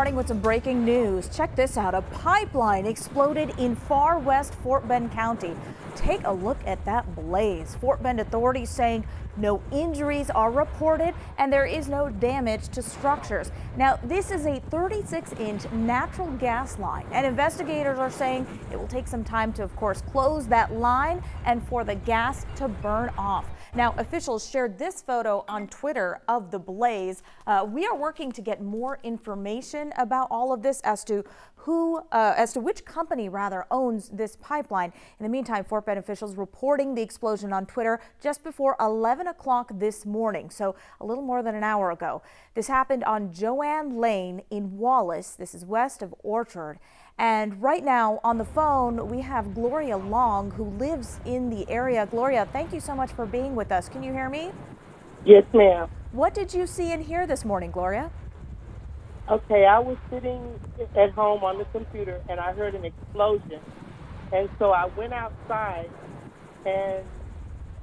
Starting with some breaking news. Check this out. A pipeline exploded in far west Fort Bend County. Take a look at that blaze. Fort Bend authorities saying no injuries are reported and there is no damage to structures. Now, this is a 36-inch natural gas line, and investigators are saying it will take some time to, of course, close that line and for the gas to burn off. Now, officials shared this photo on Twitter of the blaze. We are working to get more information about all of this as to which company rather owns this pipeline. In the meantime, Fort Bend officials reporting the explosion on Twitter just before 11 o'clock this morning, so a little more than an hour ago. This happened on Joanne Lane in Wallace. This is west of Orchard. And right now on the phone, we have Gloria Long, who lives in the area. Gloria, thank you so much for being with us. Can you hear me? Yes, ma'am. What did you see and hear this morning, Gloria? Okay, I was sitting at home on the computer and I heard an explosion. And so I went outside and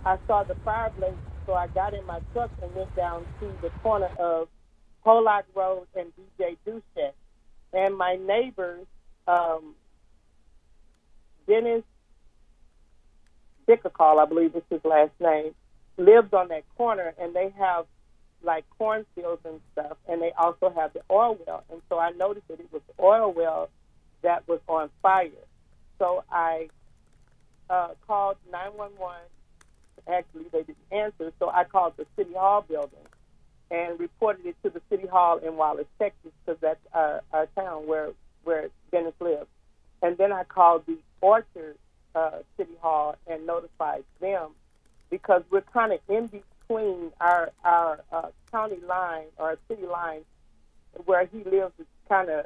I saw the fire blaze. So I got in my truck and went down to the corner of Pollock Road and DJ Duchette. And my neighbors, Dennis Dickacall, I believe is his last name, lives on that corner, and they have like cornfields and stuff, and they also have the oil well. And so I noticed that it was the oil well that was on fire. So I called 911. Actually, they didn't answer, so I called the City Hall building and reported it to the City Hall in Wallace, Texas, because that's our town where Dennis lives. And then I called the Orchard City Hall and notified them, because we're kind of in between our county line or city line. Where he lives is kind of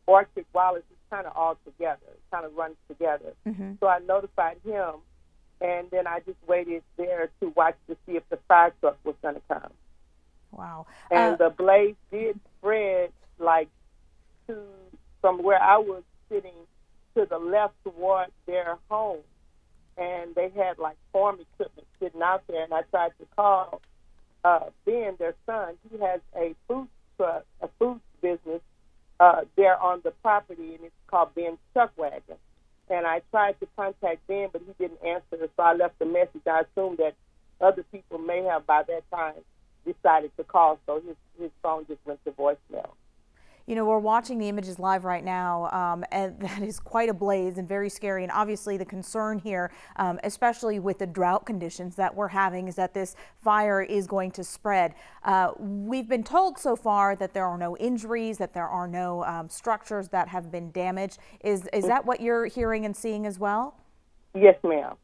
Orchard, Wallace is kind of all together. It kind of runs together. Mm-hmm. So I notified him, and then I just waited there to watch to see if the fire truck was going to come. Wow. And the blaze did spread like from where I was sitting to the left toward their home. And they had like farm equipment sitting out there. And I tried to call Ben, their son. He has a food truck, a food business there on the property, and it's called Ben's Truck Wagon. And I tried to contact Ben, but he didn't answer. So I left a message. I assumed that other people may have by that time decided to call, so his phone just went to voicemail. You know, we're watching the images live right now, and that is quite a blaze and very scary. And obviously the concern here, especially with the drought conditions that we're having, is that this fire is going to spread. We've been told so far that there are no injuries, that there are no structures that have been damaged. Is that what you're hearing and seeing as well? Yes, ma'am.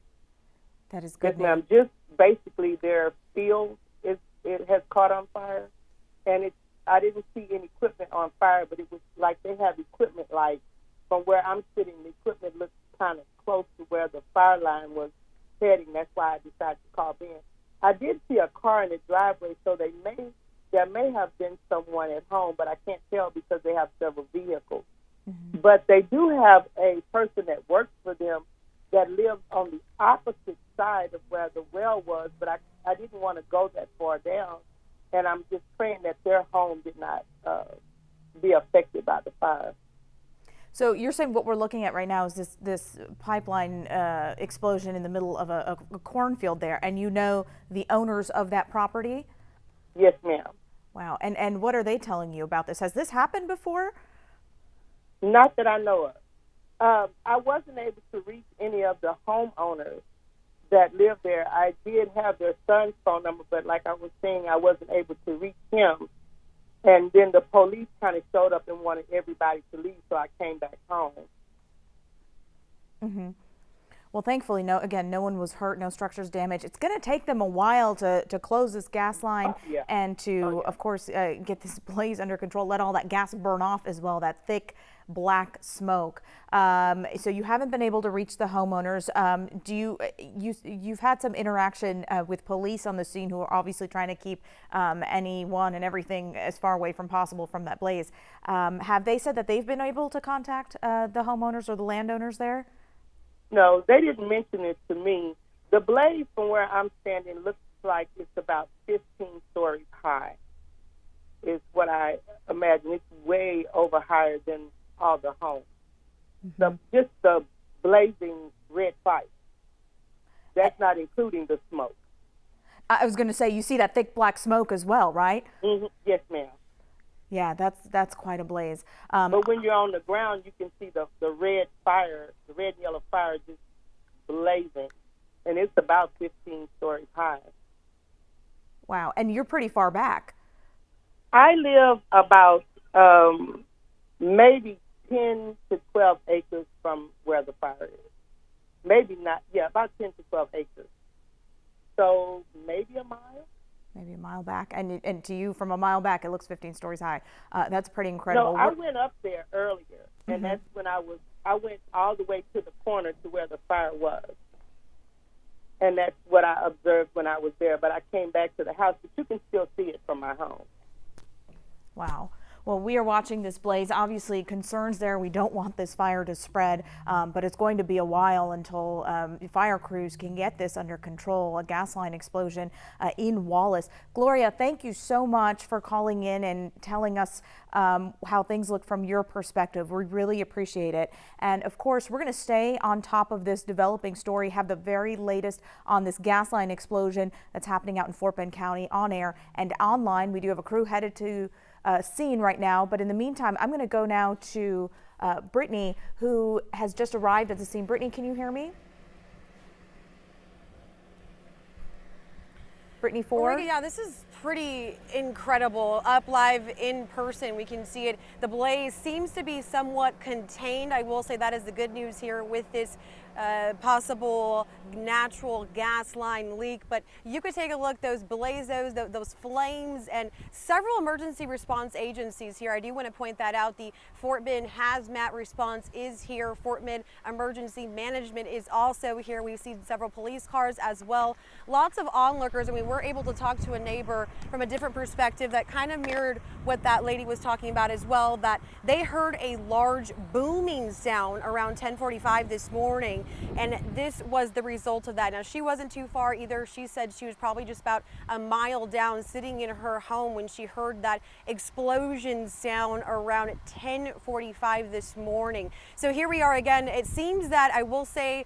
That is good. Yes, ma'am. Just basically their field it has caught on fire, and I didn't see any equipment on fire, but it was like they have equipment like from where I'm sitting. The equipment looks kind of close to where the fire line was heading. That's why I decided to call Ben. I did see a car in the driveway, so there may have been someone at home, but I can't tell because they have several vehicles. Mm-hmm. But they do have a person that works for them that lives on the opposite side of where the well was, but I didn't want to go that far down. And I'm just praying that their home did not be affected by the fire. So you're saying what we're looking at right now is this pipeline explosion in the middle of a cornfield there, and you know the owners of that property? Yes, ma'am. Wow. And what are they telling you about this? Has this happened before? Not that I know of. I wasn't able to reach any of the homeowners that live there. I did have their son's phone number, but like I was saying, I wasn't able to reach him. And then the police kind of showed up and wanted everybody to leave, so I came back home. Mm-hmm. Well, thankfully, no one was hurt, no structures damaged. It's going to take them a while to close this gas line and to, of course, get this blaze under control, let all that gas burn off as well, that thick black smoke. So you haven't been able to reach the homeowners. You've had some interaction with police on the scene, who are obviously trying to keep anyone and everything as far away from possible from that blaze. Have they said that they've been able to contact the homeowners or the landowners there? No, they didn't mention it to me. The blaze from where I'm standing looks like it's about 15 stories high. is what I imagine. It's way over higher than all the homes. Just the blazing red fire. That's not including the smoke. I was going to say, you see that thick black smoke as well, right? Yes, ma'am. Yeah, that's quite a blaze. But when you're on the ground, you can see the red fire, the red and yellow fire just blazing. And it's about 15 stories high. Wow, and you're pretty far back. I live about maybe 10 to 12 acres from where the fire is. Maybe not, yeah, about 10 to 12 acres. So maybe a mile? Maybe a mile back. And to you, from a mile back, it looks 15 stories high. That's pretty incredible. No, I went up there earlier, and that's when I went all the way to the corner to where the fire was. And that's what I observed when I was there. But I came back to the house, but you can still see it from my home. Wow. Well, we are watching this blaze. Obviously, concerns there. We don't want this fire to spread, but it's going to be a while until fire crews can get this under control. A gas line explosion in Wallace. Gloria, thank you so much for calling in and telling us how things look from your perspective. We really appreciate it. And of course, we're going to stay on top of this developing story, have the very latest on this gas line explosion that's happening out in Fort Bend County on air and online. We do have a crew headed to scene right now, but in the meantime, I'm going to go now to Brittany, who has just arrived at the scene. Brittany, can you hear me? Brittany Ford? Yeah, this is pretty incredible. Up live in person, we can see it. The blaze seems to be somewhat contained. I will say that is the good news here with this possible natural gas line leak, but you could take a look, those blazes, those flames, and several emergency response agencies here. I do want to point that out. The Fort Bend Hazmat Response is here. Fort Bend Emergency Management is also here. We've seen several police cars as well. Lots of onlookers, and we were able to talk to a neighbor from a different perspective that kind of mirrored what that lady was talking about as well, that they heard a large booming sound around 10:45 this morning. And this was the result of that. Now, she wasn't too far either. She said she was probably just about a mile down, sitting in her home when she heard that explosion sound around 10:45 this morning. So here we are again. It seems that, I will say,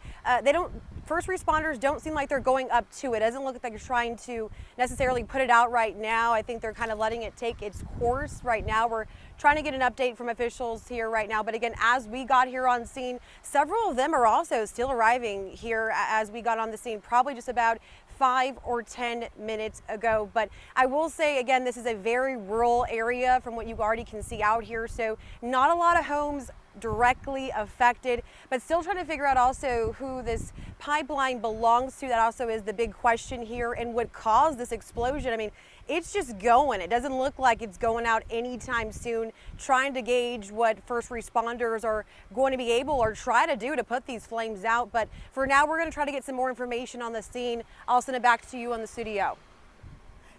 first responders don't seem like they're going up to it. It doesn't look like they're trying to necessarily put it out right now. I think they're kind of letting it take its course right now. We're trying to get an update from officials here right now. But again, as we got here on scene, several of them are also still arriving here as we got on the scene, probably just about 5 or 10 minutes ago. But I will say again, this is a very rural area from what you already can see out here. So not a lot of homes directly affected, but still trying to figure out also who this pipeline belongs to. That also is the big question here, and what caused this explosion. I mean, it's just going. It doesn't look like it's going out anytime soon. Trying to gauge what first responders are going to be able or try to do to put these flames out. But for now, we're going to try to get some more information on the scene. I'll send it back to you on the studio.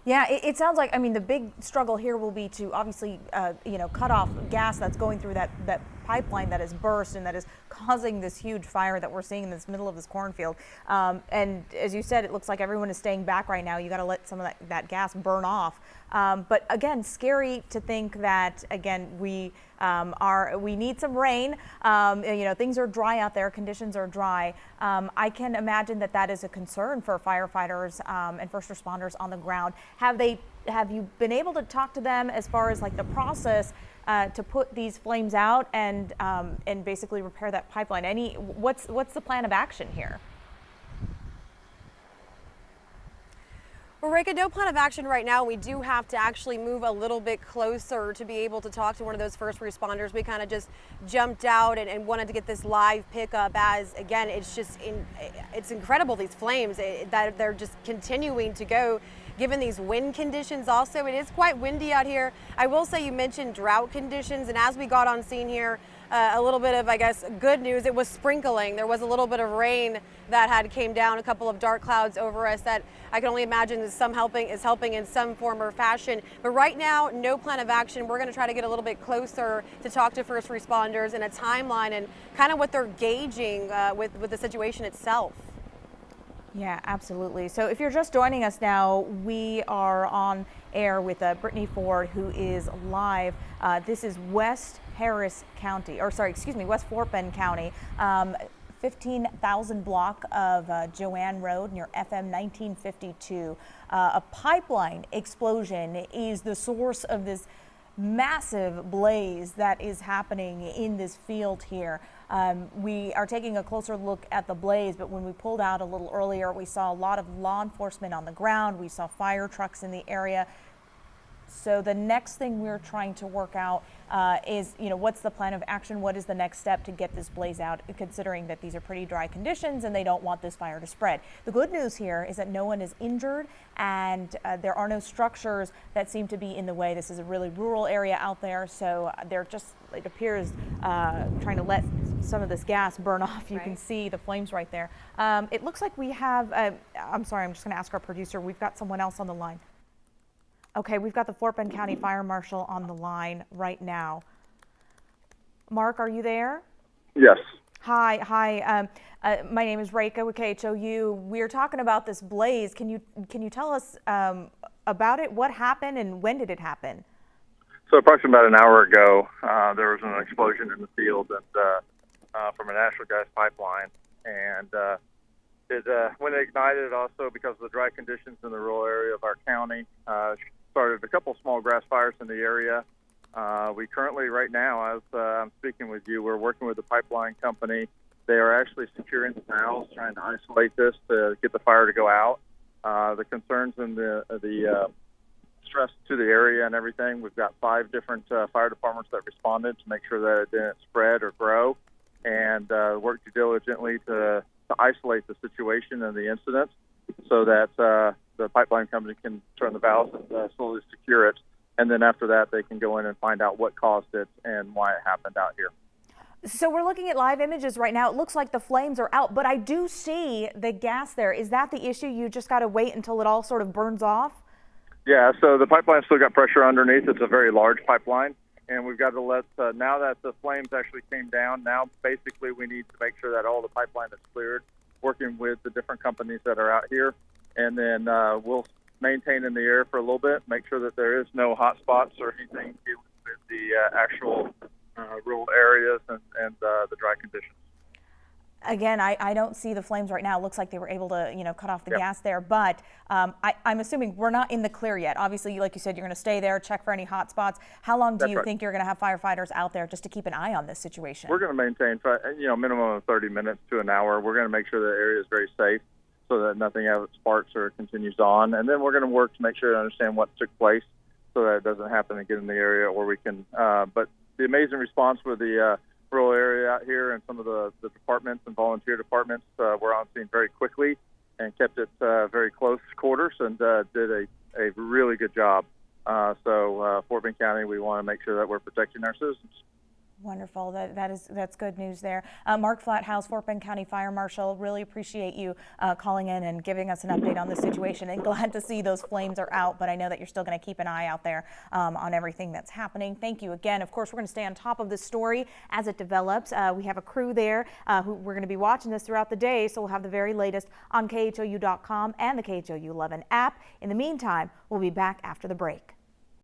Yeah, it sounds like, I mean, the big struggle here will be to obviously, cut off gas that's going through that pipeline that has burst and that is causing this huge fire that we're seeing in this middle of this cornfield. And as you said, it looks like everyone is staying back right now. You got to let some of that gas burn off. But again, scary to think that, again, we need some rain. Things are dry out there. Conditions are dry. I can imagine that is a concern for firefighters and first responders on the ground. Have you been able to talk to them as far as like the process to put these flames out and basically repair that pipeline? What's the plan of action here? Well, Rika, no plan of action right now. We do have to actually move a little bit closer to be able to talk to one of those first responders. We kind of just jumped out and wanted to get this live pickup, as again, it's incredible, these flames that they're just continuing to go. Given these wind conditions also, it is quite windy out here. I will say, you mentioned drought conditions, and as we got on scene here, a little bit of, I guess, good news. It was sprinkling. There was a little bit of rain that had came down, a couple of dark clouds over us that I can only imagine is helping in some form or fashion. But right now, no plan of action. We're going to try to get a little bit closer to talk to first responders and a timeline and kind of what they're gauging with the situation itself. Yeah, absolutely. So if you're just joining us now, we are on air with Brittany Ford, who is live. This is West Harris County, or sorry, excuse me, West Fort Bend County. 15,000 block of Joanne Road near FM 1952. A pipeline explosion is the source of this massive blaze that is happening in this field here. We are taking a closer look at the blaze, but when we pulled out a little earlier, we saw a lot of law enforcement on the ground. We saw fire trucks in the area. So the next thing we're trying to work out is, what's the plan of action? What is the next step to get this blaze out, considering that these are pretty dry conditions and they don't want this fire to spread. The good news here is that no one is injured and there are no structures that seem to be in the way. This is a really rural area out there, so they're just, it appears, trying to let some of this gas burn off. You can see the flames right there. It looks like we have, I'm sorry, I'm just going to ask our producer. We've got someone else on the line. Okay, we've got the Fort Bend County Fire Marshal on the line right now. Mark, are you there? Yes. Hi. My name is Reika with KHOU. We're talking about this blaze. Can you tell us about it? What happened and when did it happen? So approximately about an hour ago, there was an explosion in the field and from a natural gas pipeline, and when it ignited, also because of the dry conditions in the rural area of our county, started a couple small grass fires in the area. We currently, right now, as I'm speaking with you, we're working with the pipeline company. They are actually securing the valves, trying to isolate this to get the fire to go out. The concerns and the stress to the area and everything, we've got 5 different fire departments that responded to make sure that it didn't spread or grow, and worked diligently to isolate the situation and the incident so that the pipeline company can turn the valves and slowly secure it. And then after that, they can go in and find out what caused it and why it happened out here. So we're looking at live images right now. It looks like the flames are out, but I do see the gas there. Is that the issue? You just got to wait until it all sort of burns off? Yeah, so the pipeline's still got pressure underneath. It's a very large pipeline. And we've got to let, now that the flames actually came down, now basically we need to make sure that all the pipeline is cleared, working with the different companies that are out here. And then we'll maintain in the air for a little bit, make sure that there is no hot spots or anything dealing with the actual rural areas and the dry conditions. Again, I don't see the flames right now. It looks like they were able to, cut off the gas there, but I'm assuming we're not in the clear yet. Obviously, like you said, you're going to stay there, check for any hot spots. How long do you think you're going to have firefighters out there just to keep an eye on this situation? We're going to maintain, minimum of 30 minutes to an hour. We're going to make sure the area is very safe so that nothing else sparks or continues on. And then we're going to work to make sure to understand what took place so that it doesn't happen again in the area, or we can, but the amazing response with the rural area out here and some of the departments and volunteer departments were on scene very quickly and kept it very close quarters and did a really good job. So Fort Bend County, we want to make sure that we're protecting our citizens. Wonderful. That's good news there. Mark Flathouse, Fort Bend County Fire Marshal, really appreciate you calling in and giving us an update on the situation, and glad to see those flames are out, but I know that you're still going to keep an eye out there on everything that's happening. Thank you again. Of course, we're going to stay on top of this story as it develops. We have a crew there who we're going to be watching this throughout the day, so we'll have the very latest on KHOU.com and the KHOU 11 app. In the meantime, we'll be back after the break.